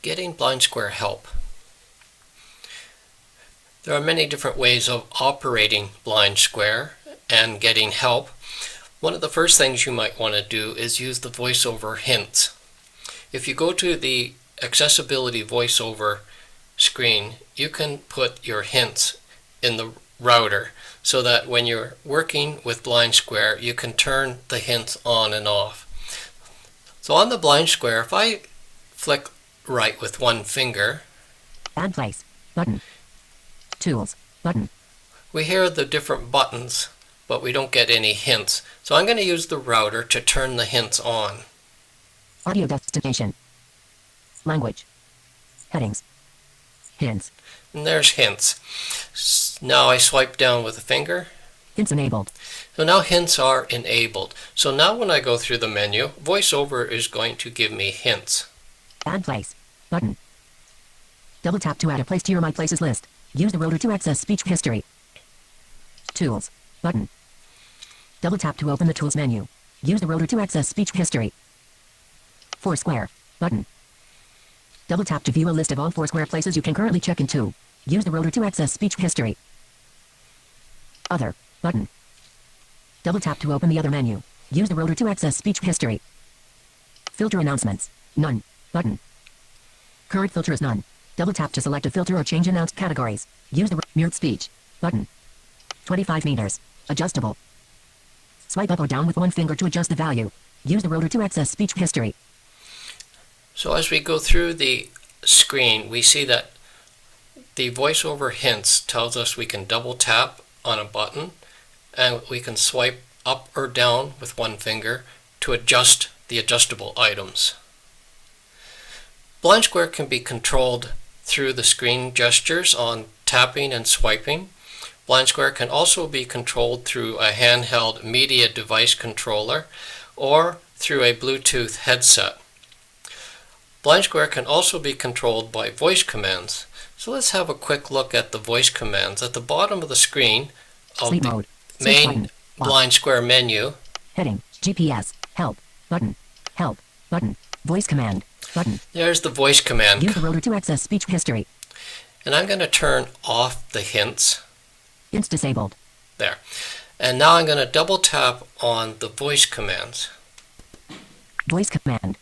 Getting BlindSquare help. There are many different ways of operating BlindSquare and getting help. One of the first things you might want to do is use the Voiceover hints. If you go to the Accessibility Voiceover screen, you can put your hints in the router so that when you're working with BlindSquare, you can turn the hints on and off. So on the BlindSquare, if I flick right with one finger, Add place button. Tools button. we hear the different buttons, but we don't get any hints. So I'm going to use the router to turn the hints on. Audio destination. Language. Headings. Hints. And there's hints. Now I swipe down with a finger. Hints enabled. So now hints are enabled. So now when I go through the menu, VoiceOver is going to give me hints. Add place button. Double tap to add a place to your My Places list. Use the rotor to access speech history. Tools button. Double tap to open the Tools menu. Use the rotor to access speech history. Foursquare button. Double tap to view a list of all Foursquare places you can currently check into. Use the rotor to access speech history. Other button. Double tap to open the Other menu. Use the rotor to access speech history. Filter announcements. None button. Current filter is none. Double tap to select a filter or change announced categories. Use the mute speech button. 25 meters. Adjustable. Swipe up or down with one finger to adjust the value. Use the rotor to access speech history. So as we go through the screen, we see that the VoiceOver hints tells us we can double tap on a button and we can swipe up or down with one finger to adjust the adjustable items. BlindSquare can be controlled through the screen gestures on tapping and swiping. BlindSquare can also be controlled through a handheld media device controller or through a Bluetooth headset. BlindSquare can also be controlled by voice commands. So let's have a quick look at the voice commands. At the bottom of the screen of Sleep the mode. main BlindSquare menu, Heading. GPS. Help. Button. Help. Button. Voice command. Button. there's the voice command. Use the rotor to access speech history. And I'm going to turn off the hints Hints disabled. there. And now I'm going to double tap on the voice commands. Voice command.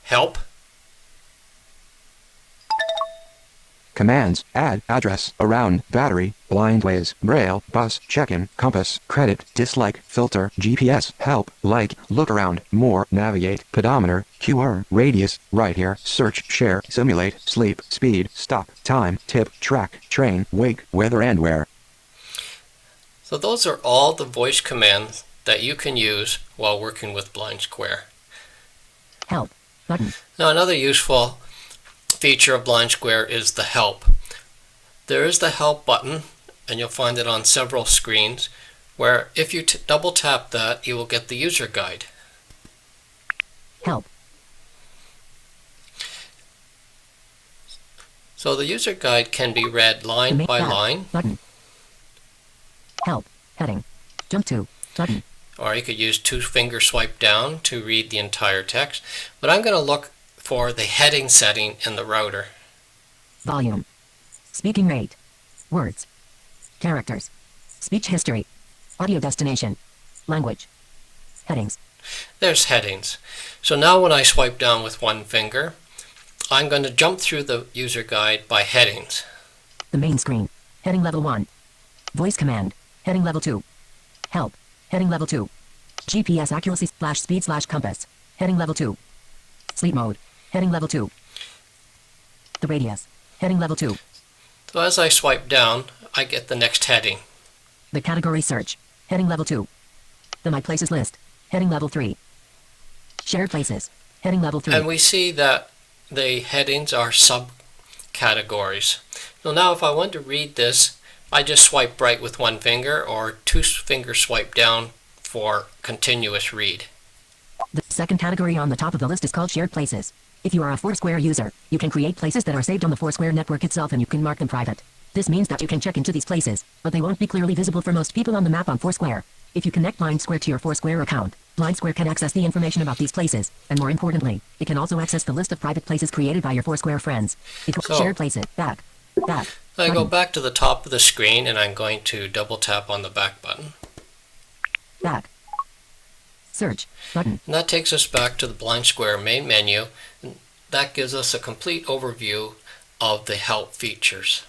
Help, Commands, add, address, around, battery, blind ways, braille, bus, check-in, compass, credit, dislike, filter, GPS, help, like, look around, more, navigate, pedometer, QR, radius, right here, search, share, simulate, sleep, speed, stop, time, tip, track, train, wake, weather and where. So those are all the voice commands that you can use while working with BlindSquare. Help. Button. Now another useful feature of BlindSquare is the help. There is the help button, and you'll find it on several screens, where if you double tap that, you will get the user guide. Help. So the user guide can be read line by line, Button. Help. Heading. Jump to. Button. or you could use two-finger swipe down to read the entire text. But I'm going to look for the heading setting in the router. Volume. Speaking rate. Words. Characters. Speech history. Audio destination. Language. Headings. There's headings. So now when I swipe down with one finger, I'm going to jump through the user guide by headings. The main screen. Heading level 1. Voice command. Heading level 2. Help. Heading level 2. GPS accuracy / speed / compass. Heading level 2. Sleep mode. Heading level 2. The radius. Heading level 2. So as I swipe down, I get the next heading. The category search. Heading level 2. The My Places list. Heading level 3. Shared places. Heading level 3. And we see that the headings are subcategories. So now if I want to read this, I just swipe right with one finger or two-finger swipe down for continuous read. The second category on the top of the list is called Shared Places. If you are a Foursquare user, you can create places that are saved on the Foursquare network itself and you can mark them private. This means that you can check into these places, but they won't be clearly visible for most people on the map on Foursquare. If you connect BlindSquare to your Foursquare account, BlindSquare can access the information about these places, and more importantly, it can also access the list of private places created by your Foursquare friends. So- Shared places. Back. I go back to the top of the screen and I'm going to double tap on the back button. Back. Search. Button. And that takes us back to the BlindSquare main menu. And that gives us a complete overview of the help features.